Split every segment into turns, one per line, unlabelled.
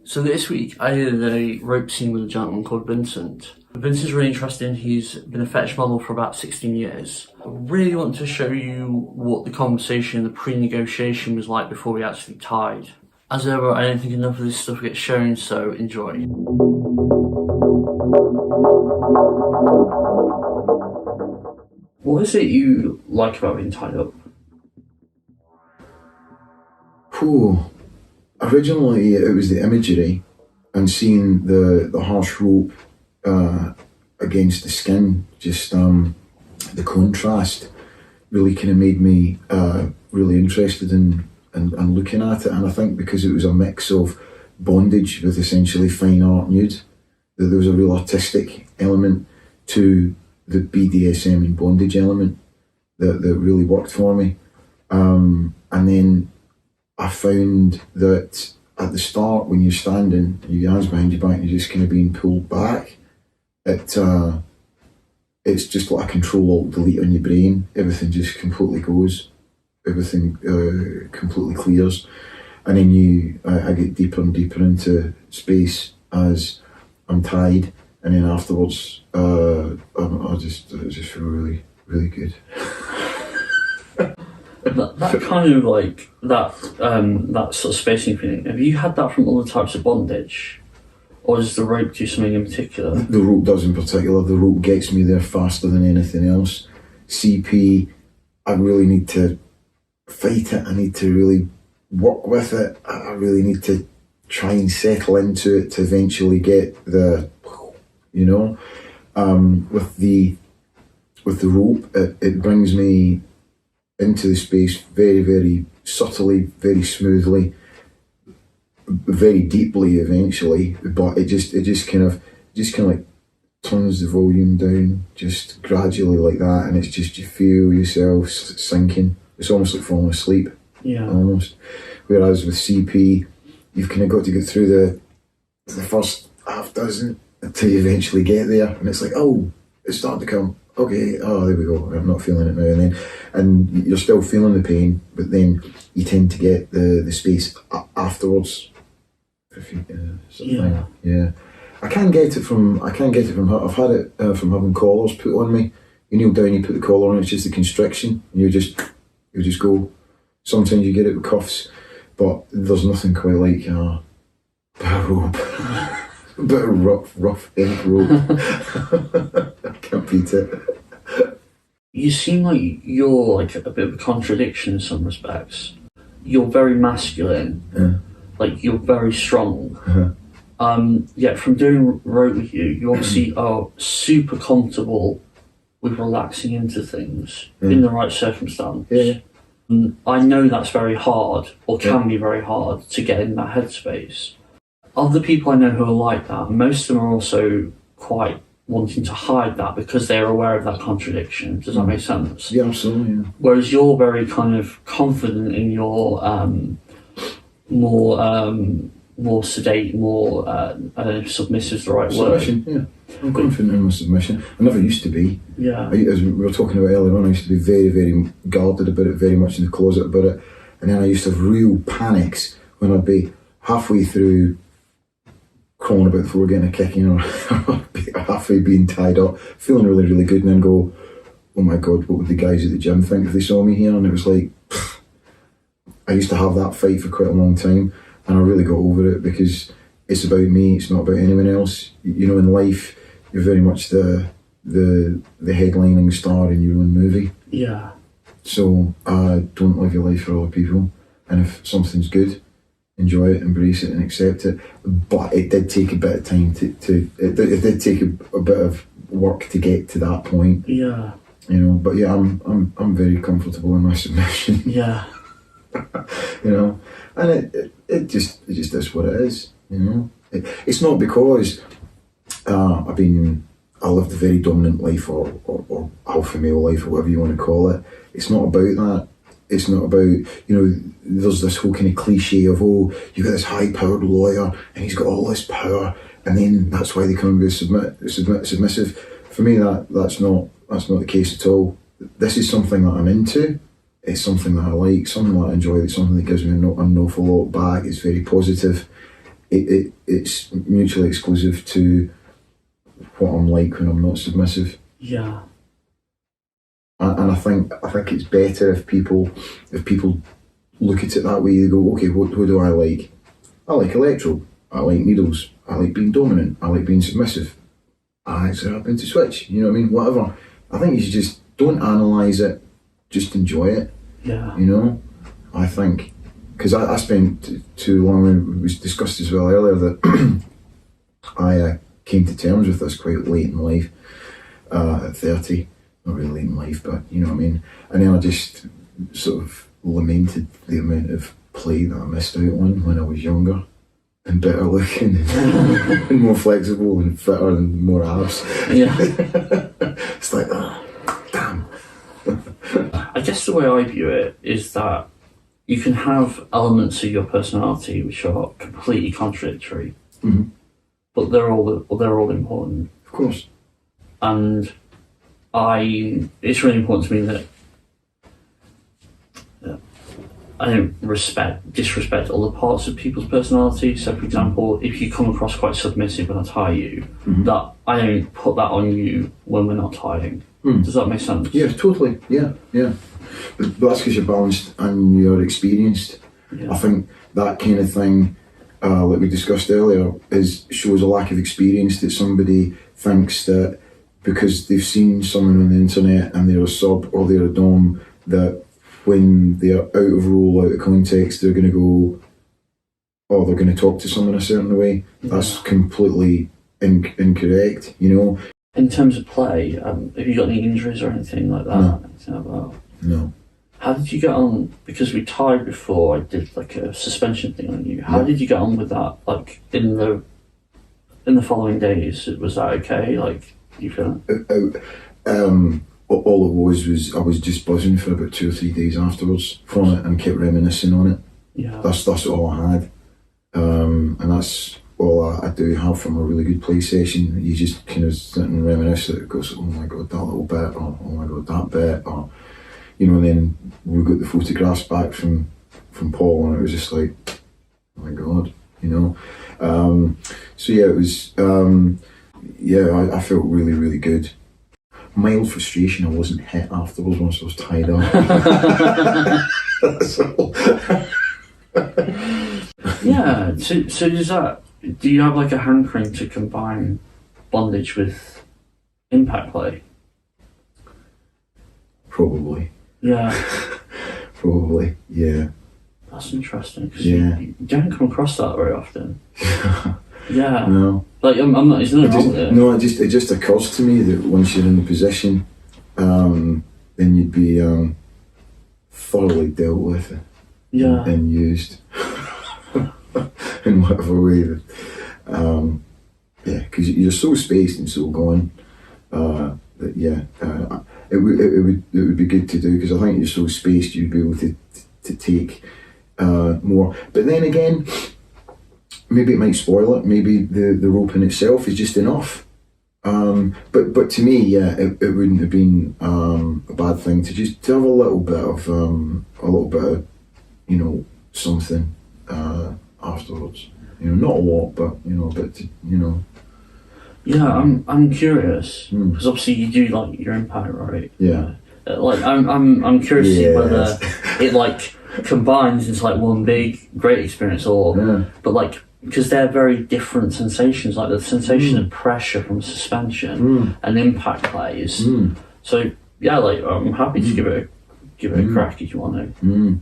So this week I did a rope scene with a gentleman called Vincent. Vincent's really interesting. He's been a fetish model for about 16 years. I really want to show you what the conversation, the pre-negotiation was like before we actually tied. As ever, I don't think enough of this stuff gets shown, so enjoy. What is it you like about being tied up?
Originally it was the imagery and seeing the harsh rope against the skin, just the contrast really kind of made me really interested in looking at it. And I think because it was a mix of bondage with essentially fine art nude, that there was a real artistic element to the BDSM and bondage element that really worked for me. And then I found that at the start, when you're standing, your hands behind your back, and you're just kind of being pulled back, it's just like a Control-Alt-Delete on your brain. Everything just completely goes. Everything completely clears. And then I get deeper and deeper into space as I'm tied. And then afterwards, I just feel really, really good.
That kind of like that sort of spacing feeling. Have you had that from other types of bondage, or does the rope do something in particular?
The rope does in particular. The rope gets me there faster than anything else. CP, I really need to fight it. I need to really work with it. I really need to try and settle into it to eventually get the, with the rope, it brings me into the space very, very subtly, very smoothly, very deeply eventually, but it just kind of like turns the volume down just gradually like that, and it's just, you feel yourself sinking. It's almost like falling asleep.
Yeah.
Almost. Whereas with CP, you've kind of got to get through the first half dozen until you eventually get there, and it's like, oh, it's starting to come. Okay, oh, there we go, I'm not feeling it now. And you're still feeling the pain, but then you tend to get the space afterwards. Yeah. I can't get it from I've had it from having collars put on me. You kneel down, you put the collar on, it's just the constriction, and you just go. Sometimes you get it with cuffs, but there's nothing quite like a rope. A bit of rough end rope. I can't beat it.
You seem like you're like a bit of a contradiction in some respects. You're very masculine, like you're very strong. Yet from doing rope with you, you obviously are super comfortable with relaxing into things in the right circumstance.
Yeah.
I know that's very hard, or can be very hard, to get in that headspace. Other people I know who are like that, most of them are also quite wanting to hide that because they're aware of that contradiction. Does that make sense?
Yeah, absolutely. Yeah.
Whereas you're very kind of confident in your more sedate, more I don't know if submissive is the right
submission,
word.
Yeah. I'm confident in my submission. I never used to be.
Yeah.
As we were talking about earlier on, I used to be very, very guarded about it, very much in the closet about it. And then I used to have real panics when I'd be halfway through crawling about the floor getting a kicking, or halfway being tied up, feeling really, really good, and then go, oh my God, what would the guys at the gym think if they saw me here? And it was like, I used to have that fight for quite a long time, and I really got over it because it's about me, it's not about anyone else. In life, you're very much the headlining star in your own movie.
Yeah. So
don't live your life for other people, and if something's good, enjoy it, embrace it, and accept it. But it did take a bit of time it did take a bit of work to get to that point.
Yeah.
But yeah, I'm very comfortable in my submission.
Yeah.
And it just is what it is. It's not because I lived a very dominant life or alpha male life, or whatever you want to call it. It's not about that. It's not about, there's this whole kind of cliche of, oh, you got this high-powered lawyer and he's got all this power, and then that's why they come and be submissive. For me, that's not the case at all. This is something that I'm into. It's something that I like, something that I enjoy. It's something that gives me an awful lot back. It's very positive, it's mutually exclusive to what I'm like when I'm not submissive.
Yeah.
And I think it's better if people look at it that way. They go, okay, what do I like? I like electro. I like needles. I like being dominant. I like being submissive. I actually happen to switch. You know what I mean? Whatever. I think you should just don't analyse it. Just enjoy it.
Yeah.
You know? I think, because I spent too long, it was discussed as well earlier that I came to terms with this quite late in life, at 30. Not really late in life, but you know what I mean. And then I just sort of lamented the amount of play that I missed out on when I was younger and better looking and more flexible and fitter and more abs.
Yeah.
It's like, oh, damn.
I guess the way I view it is that you can have elements of your personality which are completely contradictory, but they're all important.
Of course.
And it's really important to me that I don't disrespect other parts of people's personality. So, for example, if you come across quite submissive when I tie you, that I don't put that on you when we're not tying. Does that make sense?
Yeah, totally. Yeah. But that's because you're balanced and you're experienced.
Yeah.
I think that kind of thing, like we discussed earlier, shows a lack of experience, that somebody thinks that because they've seen someone on the internet and they're a sub or they're a dom, that when they're out of role, out of context, they're going to go, oh, they're going to talk to someone a certain way. Yeah. That's completely incorrect, you know.
In terms of play, have you got any injuries or anything like that?
No.
Anything like that?
No.
How did you get on? Because we tied before, I did like a suspension thing on you. How did you get on with that? Like in the following days, was that okay? Like, you feel it?
All it was I was just buzzing for about 2 or 3 days afterwards from it and kept reminiscing on it.
Yeah.
That's all I had. And that's all I do have from a really good play session. You just kind of sit and reminisce. It goes, oh my god, that little bit, or oh my god, that bit, or you know. And then we got the photographs back from Paul, and it was just like, oh my god, you know. So yeah, it was. I felt really, really good. Mild frustration I wasn't hit afterwards once I was tied up. That's all. Yeah.
So does that? Do you have like a hankering to combine bondage with impact play?
Probably.
Yeah.
Probably. Yeah.
That's interesting. Cause
yeah.
You don't come across that very often. Yeah.
No.
Like I'm not. There's nothing wrong with it.
No, it just occurs to me that once you're in the position, then you'd be thoroughly dealt with and used in whatever way. Because you're so spaced and so gone. It would be good to do, because I think you're so spaced you'd be able to take more. But then again, maybe it might spoil it. Maybe the rope in itself is just enough. But to me, it wouldn't have been a bad thing to have a little bit of you know, something afterwards. You know, not a lot, but you know, a bit to, you know.
Yeah, I'm curious, because obviously you do like your impact, right?
Yeah.
Like I'm curious to see whether it like combines into like one big great experience, or but like, because they're very different sensations. Like the sensation of pressure from suspension and impact plays. So yeah, like I'm happy to give it a crack if you want to.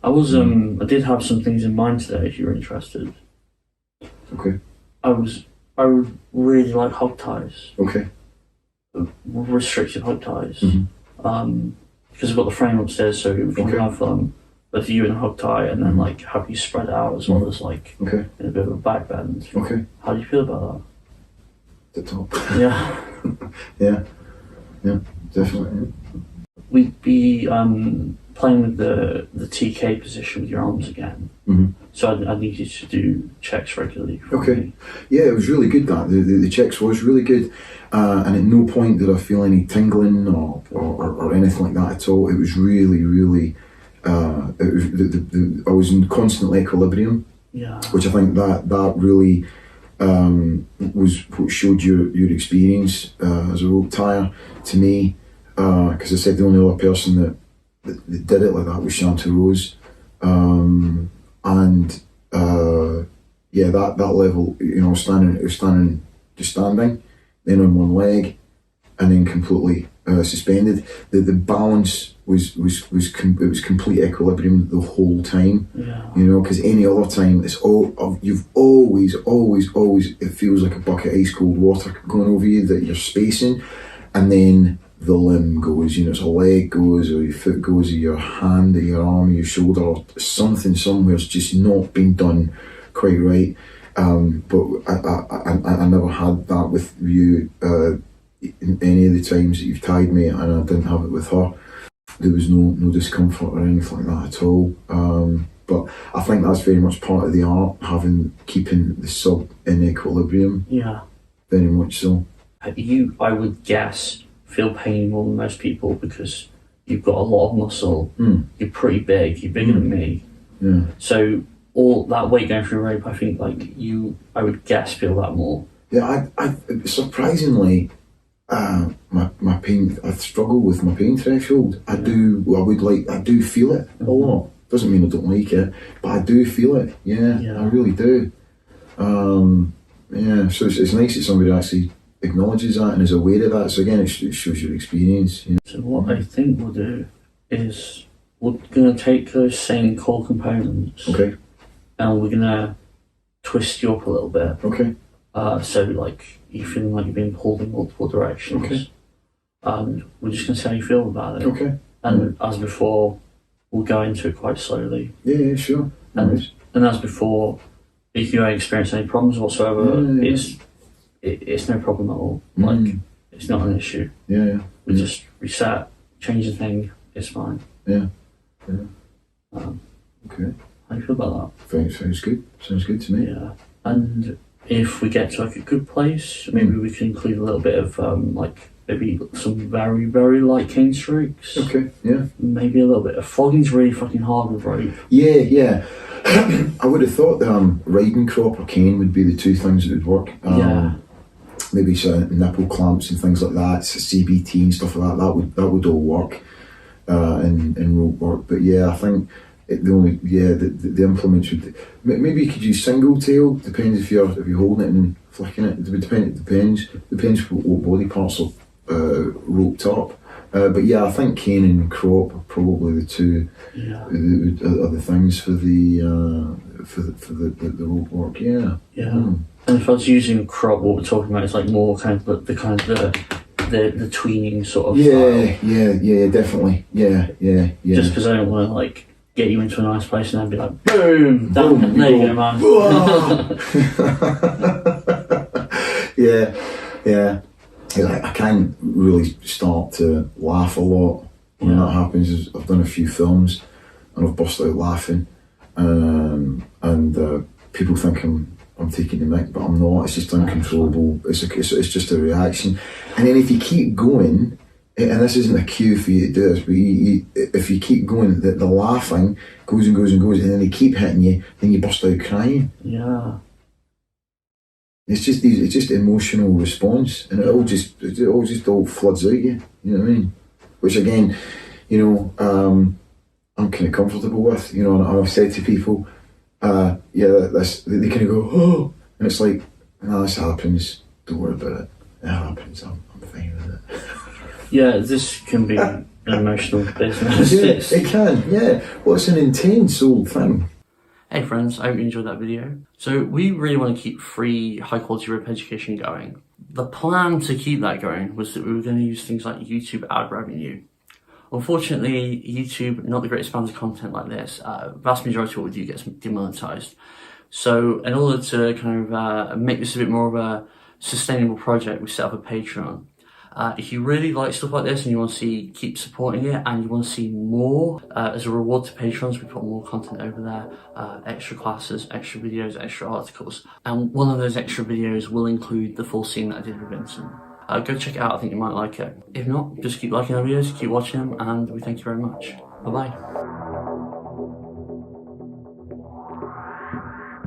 I did have some things in mind today if you're interested.
Okay.
I would really like hog ties.
Okay.
Restricted hog ties. Because I've got the frame upstairs, so we can have a view in a hog tie, and then like have you spread out as well as like in a bit of a back bend.
Okay.
How do you feel about
The top.
that? Yeah.
Yeah, definitely.
We'd be playing with the TK position with your arms again. So I need you to do checks regularly.
Okay. Yeah, it was really good, that. The checks was really good. And at no point did I feel any tingling or anything like that at all. It was really, really I was in constant equilibrium, which I think that really was what showed your experience as a rope tire to me. Because I said the only other person that did it like that was Shanta Rose, and that level, standing, then on one leg, and then completely suspended. The balance was complete equilibrium the whole time. Because any other time you've always it feels like a bucket of ice cold water going over you that you're spacing, and then the limb goes, it's a leg goes, or your foot goes, or your hand, or your arm, or your shoulder, or something somewhere's just not been done quite right. But I never had that with you in any of the times that you've tied me, and I didn't have it with her. There was no discomfort or anything like that at all. But I think that's very much part of the art, keeping the sub in equilibrium.
Yeah.
Very much so.
You, I would guess, feel pain more than most people because you've got a lot of muscle. You're pretty big. You're bigger than me.
Yeah.
So all that weight going through rope, I think, I would guess, feel that more.
Yeah, I surprisingly, my pain. I struggle with my pain threshold. I do feel it a lot. Doesn't mean I don't like it, but I do feel it. Yeah. I really do. So it's nice that somebody actually acknowledges that and is aware of that. So again, it shows your experience.
So what I think we'll do is we're going to take those same core components.
Okay.
And we're going to twist you up a little bit.
Okay.
So you're feeling like you're being pulled in multiple directions.
Okay.
And we're just going to see how you feel about it.
Okay.
And as before, we'll go into it quite slowly.
Yeah, sure.
And as before, if you don't experience any problems whatsoever, it's no problem at all. It's not an issue.
Yeah.
We just reset, change the thing, it's fine.
Yeah.
Okay. How do you feel about
that? Sounds good. Sounds good to me.
Yeah. And if we get to a good place, maybe we can include a little bit of maybe some very, very light cane strokes.
Okay, yeah.
Maybe a little bit of flogging's really fucking hard with rope.
Yeah. I would have thought that riding crop or cane would be the two things that would work. Maybe some nipple clamps and things like that, CBT and stuff like that. That would all work in rope work. But yeah, I think the implements would. Maybe you could use single tail. Depends if you're holding it and flicking it. Depends what body parts are roped up. But yeah, I think cane and crop are probably the two other things for the rope work. Yeah.
And if I was using crop, what we're talking about is more kind of the tweening sort of style.
Yeah, definitely. Yeah.
Just because I don't want to get you into a nice place and then be like, boom, there you go, man.
Yeah. I can't really start to laugh a lot when that happens. I've done a few films and I've burst out laughing, and people think I'm taking the mic, but I'm not. It's just uncontrollable. It's just a reaction. And then if you keep going, and this isn't a cue for you to do this, but if you keep going, the laughing goes and goes and goes, and then they keep hitting you, then you burst out crying.
Yeah.
It's just emotional response, and it all just floods out you. You know what I mean? Which again, I'm kind of comfortable with. And I've said to people, they kind of go, oh, and it's like, no, this happens. Don't worry about it. It happens. I'm fine with it.
Yeah, this can be an emotional business.
It can. Yeah. Well, it's an intense old thing.
Hey friends, I hope you enjoyed that video. So we really want to keep free, high quality rope education going. The plan to keep that going was that we were going to use things like YouTube ad revenue. Unfortunately, YouTube, not the greatest fans of content like this. Vast majority of what we do gets demonetized. So in order to kind of make this a bit more of a sustainable project, we set up a Patreon. If you really like stuff like this and you want to keep supporting it and you want to see more, as a reward to patrons, we put more content over there, extra classes, extra videos, extra articles. And one of those extra videos will include the full scene that I did with Vincent. Go check it out, I think you might like it. If not, just keep liking our videos, keep watching them, and we thank you very much. Bye bye.